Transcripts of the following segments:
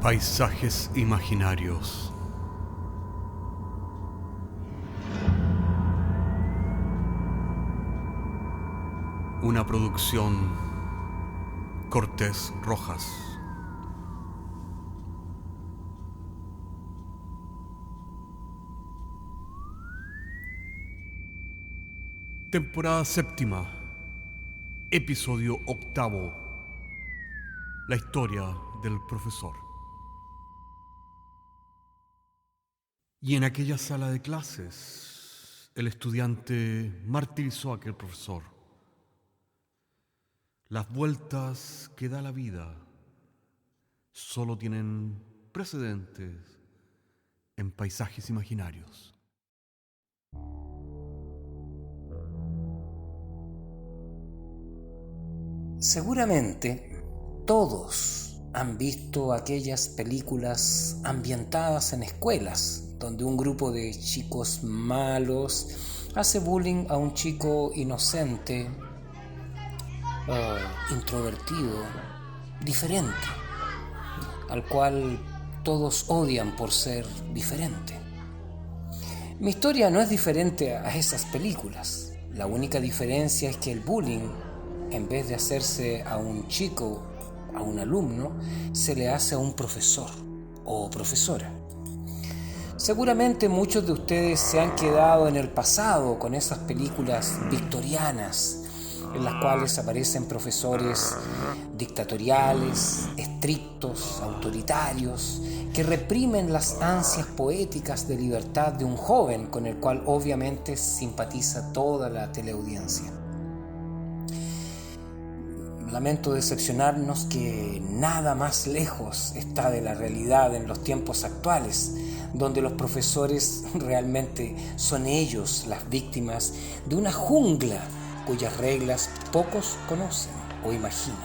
Paisajes imaginarios. Una producción Cortés Rojas. Temporada séptima, episodio octavo. La historia del profesor. Y en aquella sala de clases, el estudiante martirizó a aquel profesor. Las vueltas que da la vida solo tienen precedentes en paisajes imaginarios. Seguramente todos han visto aquellas películas ambientadas en escuelas, donde un grupo de chicos malos hace bullying a un chico inocente, introvertido, diferente, al cual todos odian por ser diferente. Mi historia no es diferente a esas películas. La única diferencia es que el bullying, en vez de hacerse a un chico, a un alumno, se le hace a un profesor o profesora. Seguramente muchos de ustedes se han quedado en el pasado con esas películas victorianas en las cuales aparecen profesores dictatoriales, estrictos, autoritarios, que reprimen las ansias poéticas de libertad de un joven con el cual obviamente simpatiza toda la teleaudiencia. Lamento decepcionarnos que nada más lejos está de la realidad en los tiempos actuales, donde los profesores realmente son ellos las víctimas de una jungla cuyas reglas pocos conocen o imaginan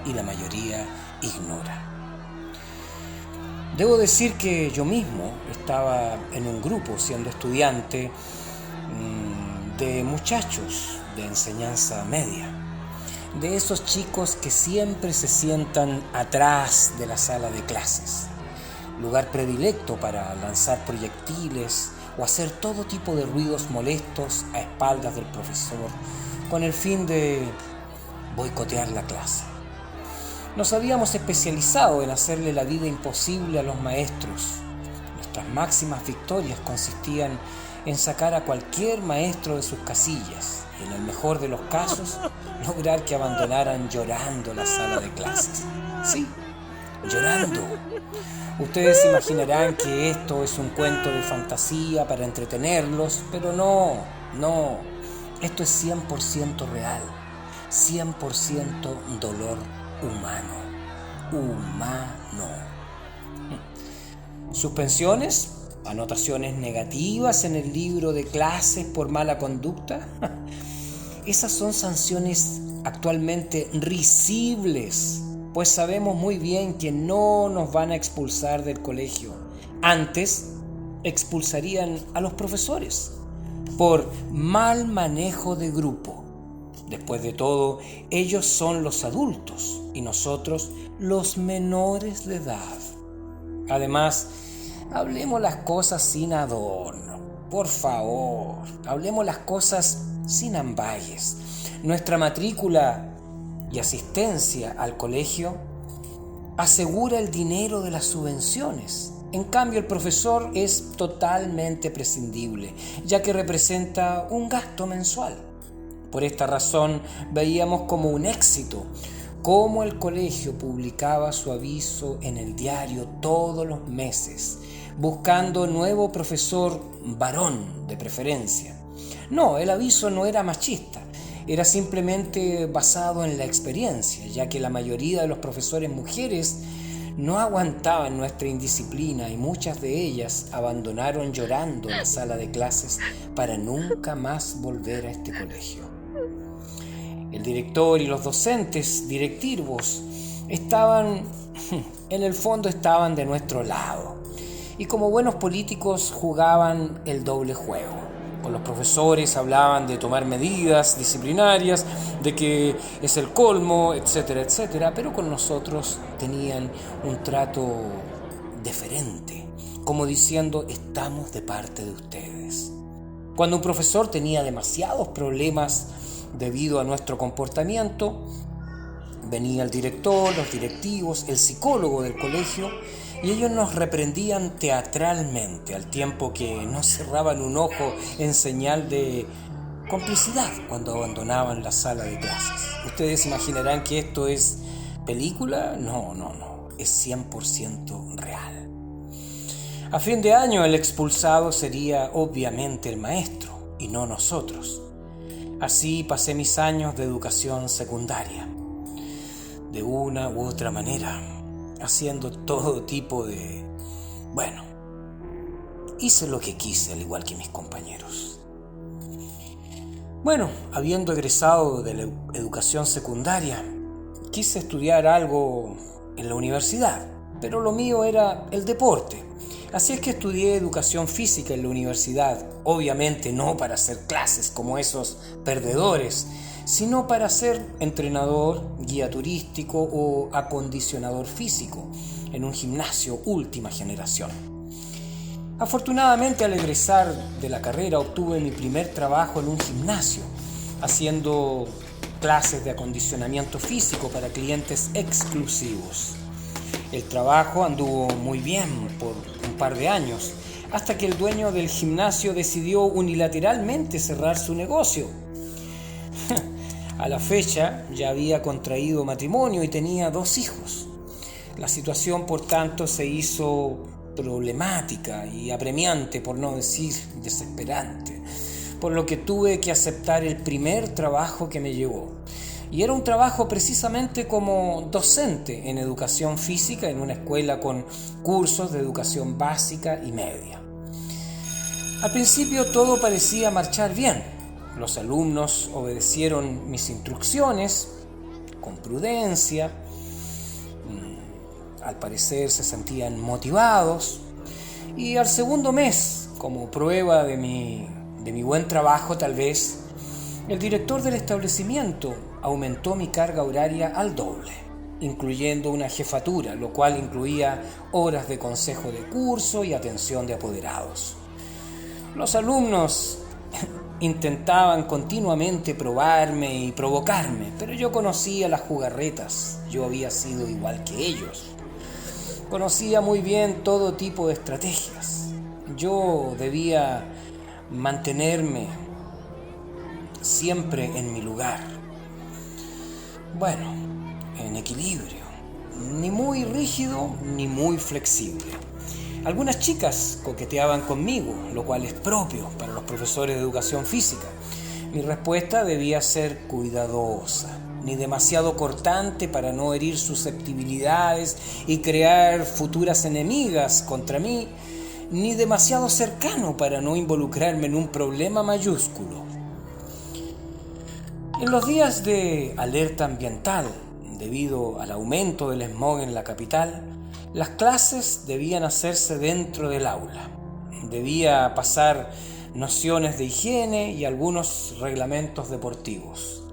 y la mayoría ignora. Debo decir que yo mismo estaba en un grupo siendo estudiante de muchachos de enseñanza media, de esos chicos que siempre se sientan atrás de la sala de clases, lugar predilecto para lanzar proyectiles o hacer todo tipo de ruidos molestos a espaldas del profesor con el fin de boicotear la clase. Nos habíamos especializado en hacerle la vida imposible a los maestros. Nuestras máximas victorias consistían en sacar a cualquier maestro de sus casillas y, en el mejor de los casos, lograr que abandonaran llorando la sala de clases. Sí, llorando. Ustedes imaginarán que esto es un cuento de fantasía para entretenerlos, pero no. Esto es 100% real, 100% dolor humano. ¿Suspensiones? ¿Anotaciones negativas en el libro de clases por mala conducta? Esas son sanciones actualmente risibles, pues sabemos muy bien que no nos van a expulsar del colegio. Antes, expulsarían a los profesores por mal manejo de grupo. Después de todo, ellos son los adultos y nosotros los menores de edad. Además, hablemos las cosas sin adorno. Por favor, hablemos las cosas sin ambages. Nuestra matrícula y asistencia al colegio asegura el dinero de las subvenciones. En cambio, el profesor es totalmente prescindible, ya que representa un gasto mensual. Por esta razón, veíamos como un éxito cómo el colegio publicaba su aviso en el diario todos los meses, buscando nuevo profesor varón de preferencia. No, el aviso no era machista. Era simplemente basado en la experiencia, ya que la mayoría de los profesores mujeres no aguantaban nuestra indisciplina y muchas de ellas abandonaron llorando la sala de clases para nunca más volver a este colegio. El director y los docentes directivos estaban estaban de nuestro lado y como buenos políticos jugaban el doble juego. Con los profesores hablaban de tomar medidas disciplinarias, de que es el colmo, etcétera, etcétera, pero con nosotros tenían un trato deferente, como diciendo, estamos de parte de ustedes. Cuando un profesor tenía demasiados problemas debido a nuestro comportamiento, venía el director, los directivos, el psicólogo del colegio, y ellos nos reprendían teatralmente, al tiempo que nos cerraban un ojo en señal de complicidad cuando abandonaban la sala de clases. Ustedes imaginarán que esto es película. No, es 100% real. A fin de año el expulsado sería obviamente el maestro y no nosotros. Así pasé mis años de educación secundaria, de una u otra manera, haciendo todo tipo de... hice lo que quise, al igual que mis compañeros. Habiendo egresado de la educación secundaria, quise estudiar algo en la universidad, pero lo mío era el deporte. Así es que estudié educación física en la universidad, obviamente no para hacer clases como esos perdedores, sino para ser entrenador, guía turístico o acondicionador físico en un gimnasio última generación. Afortunadamente, al egresar de la carrera obtuve mi primer trabajo en un gimnasio, haciendo clases de acondicionamiento físico para clientes exclusivos. El trabajo anduvo muy bien por un par de años, hasta que el dueño del gimnasio decidió unilateralmente cerrar su negocio. A la fecha ya había contraído matrimonio y tenía 2 hijos. La situación, por tanto, se hizo problemática y apremiante, por no decir desesperante, por lo que tuve que aceptar el primer trabajo que me llegó. Y era un trabajo precisamente como docente en educación física en una escuela con cursos de educación básica y media. Al principio todo parecía marchar bien. Los alumnos obedecieron mis instrucciones con prudencia. Al parecer se sentían motivados. Y al segundo mes, como prueba de mi buen trabajo tal vez, el director del establecimiento aumentó mi carga horaria al doble, incluyendo una jefatura, lo cual incluía horas de consejo de curso y atención de apoderados. Los alumnos intentaban continuamente probarme y provocarme, pero yo conocía las jugarretas. Yo había sido igual que ellos. Conocía muy bien todo tipo de estrategias. Yo debía mantenerme siempre en mi lugar. En equilibrio. Ni muy rígido ni muy flexible. Algunas chicas coqueteaban conmigo, lo cual es propio para los profesores de educación física. Mi respuesta debía ser cuidadosa, ni demasiado cortante para no herir susceptibilidades y crear futuras enemigas contra mí, ni demasiado cercano para no involucrarme en un problema mayúsculo. En los días de alerta ambiental, debido al aumento del smog en la capital, las clases debían hacerse dentro del aula. Debía pasar nociones de higiene y algunos reglamentos deportivos.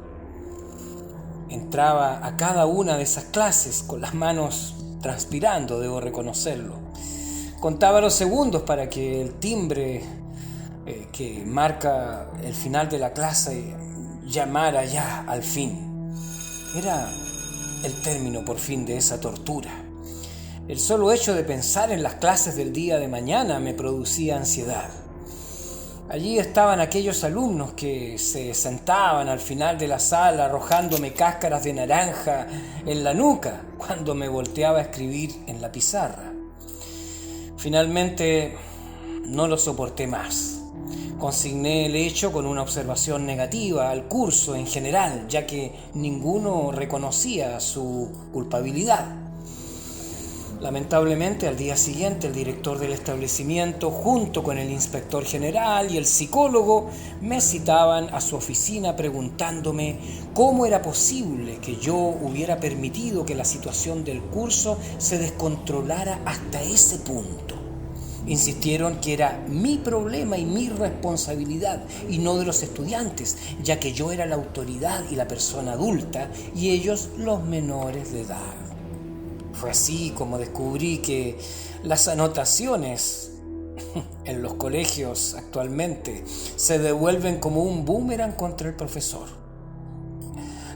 Entraba a cada una de esas clases con las manos transpirando, debo reconocerlo. Contaba los segundos para que el timbre que marca el final de la clase llamara ya al fin. Era el término por fin de esa tortura. El solo hecho de pensar en las clases del día de mañana me producía ansiedad. Allí estaban aquellos alumnos que se sentaban al final de la sala arrojándome cáscaras de naranja en la nuca cuando me volteaba a escribir en la pizarra. Finalmente no lo soporté más. Consigné el hecho con una observación negativa al curso en general, ya que ninguno reconocía su culpabilidad. Lamentablemente, al día siguiente, el director del establecimiento, junto con el inspector general y el psicólogo, me citaban a su oficina preguntándome cómo era posible que yo hubiera permitido que la situación del curso se descontrolara hasta ese punto. Insistieron que era mi problema y mi responsabilidad y no de los estudiantes, ya que yo era la autoridad y la persona adulta y ellos los menores de edad. Fue así como descubrí que las anotaciones en los colegios actualmente se devuelven como un boomerang contra el profesor.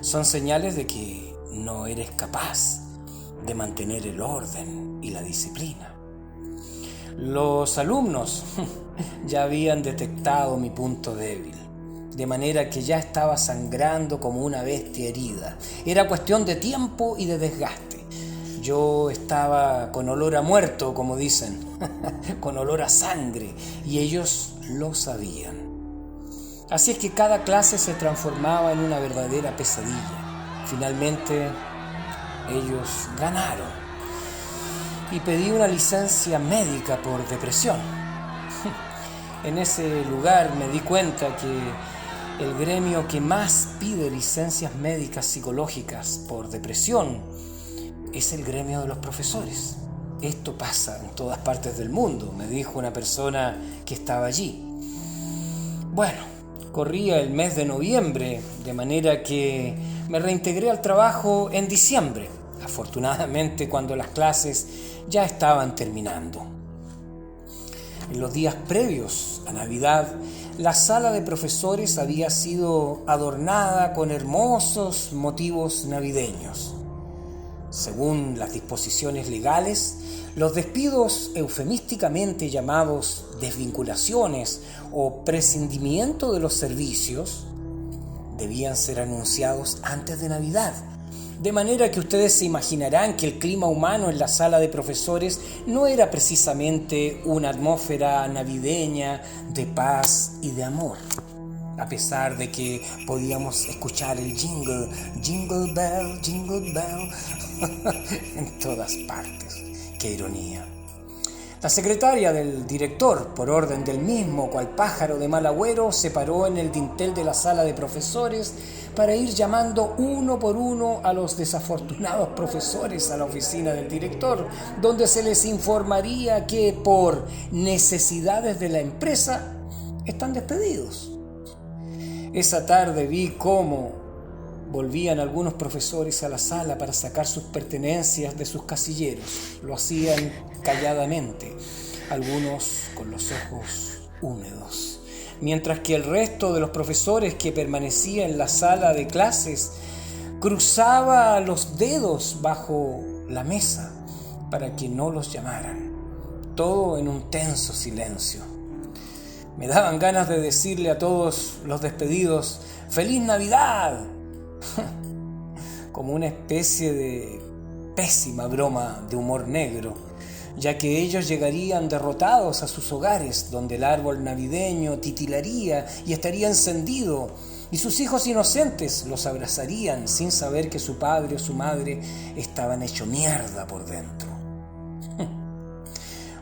Son señales de que no eres capaz de mantener el orden y la disciplina. Los alumnos ya habían detectado mi punto débil, de manera que ya estaba sangrando como una bestia herida. Era cuestión de tiempo y de desgaste. Yo estaba con olor a muerto, como dicen, con olor a sangre, y ellos lo sabían. Así es que cada clase se transformaba en una verdadera pesadilla. Finalmente, ellos ganaron y pedí una licencia médica por depresión. En ese lugar me di cuenta que el gremio que más pide licencias médicas psicológicas por depresión es el gremio de los profesores. Esto pasa en todas partes del mundo, me dijo una persona que estaba allí. Bueno, corría el mes de noviembre, de manera que me reintegré al trabajo en diciembre, afortunadamente cuando las clases ya estaban terminando. En los días previos a Navidad, la sala de profesores había sido adornada con hermosos motivos navideños. Según las disposiciones legales, los despidos eufemísticamente llamados desvinculaciones o prescindimiento de los servicios debían ser anunciados antes de Navidad. De manera que ustedes se imaginarán que el clima humano en la sala de profesores no era precisamente una atmósfera navideña de paz y de amor. A pesar de que podíamos escuchar el jingle, jingle bell, en todas partes. ¡Qué ironía! La secretaria del director, por orden del mismo, cual pájaro de mal agüero, se paró en el dintel de la sala de profesores para ir llamando uno por uno a los desafortunados profesores a la oficina del director, donde se les informaría que por necesidades de la empresa están despedidos. Esa tarde vi cómo volvían algunos profesores a la sala para sacar sus pertenencias de sus casilleros. Lo hacían calladamente, algunos con los ojos húmedos, mientras que el resto de los profesores que permanecía en la sala de clases cruzaba los dedos bajo la mesa para que no los llamaran. Todo en un tenso silencio. Me daban ganas de decirle a todos los despedidos ¡Feliz Navidad! Como una especie de pésima broma de humor negro, ya que ellos llegarían derrotados a sus hogares, donde el árbol navideño titilaría y estaría encendido, y sus hijos inocentes los abrazarían sin saber que su padre o su madre estaban hecho mierda por dentro.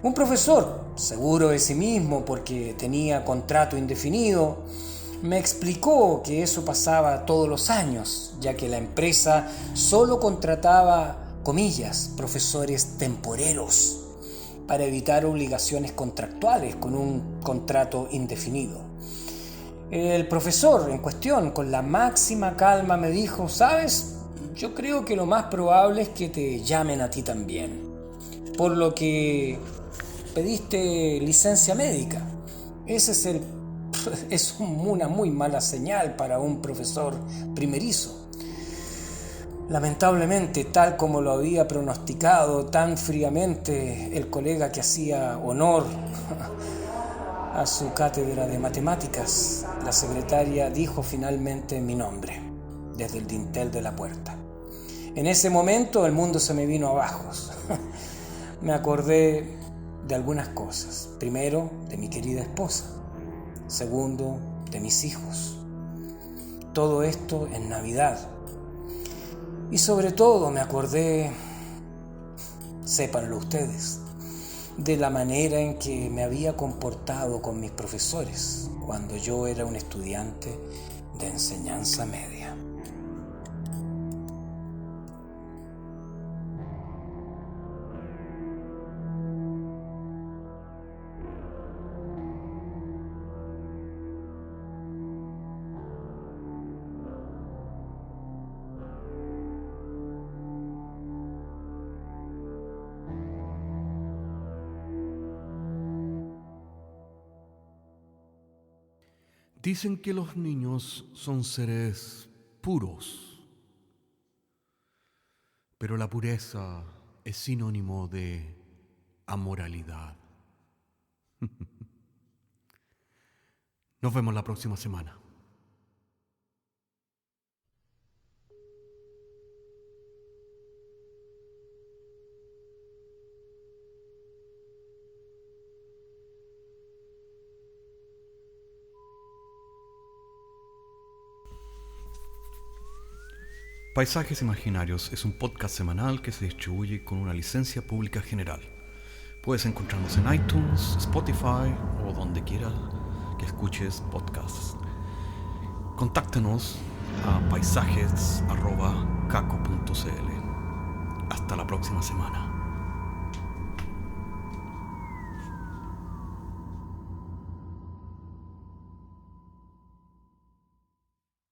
Un profesor, seguro de sí mismo porque tenía contrato indefinido, me explicó que eso pasaba todos los años, ya que la empresa solo contrataba, comillas, profesores temporeros para evitar obligaciones contractuales con un contrato indefinido. El profesor en cuestión, con la máxima calma, me dijo: ¿sabes? Yo creo que lo más probable es que te llamen a ti también, por lo que pediste licencia médica. Ese es una muy mala señal para un profesor primerizo. Lamentablemente, tal como lo había pronosticado tan fríamente el colega que hacía honor a su cátedra de matemáticas, la secretaria dijo finalmente mi nombre desde el dintel de la puerta. En ese momento el mundo se me vino abajo. Me acordé de algunas cosas. Primero, de mi querida esposa. Segundo, de mis hijos. Todo esto en Navidad. Y sobre todo me acordé, sépanlo ustedes, de la manera en que me había comportado con mis profesores cuando yo era un estudiante de enseñanza media. Dicen que los niños son seres puros, pero la pureza es sinónimo de amoralidad. Nos vemos la próxima semana. Paisajes Imaginarios es un podcast semanal que se distribuye con una licencia pública general. Puedes encontrarnos en iTunes, Spotify o donde quiera que escuches podcasts. Contáctenos a paisajes@caco.cl. Hasta la próxima semana.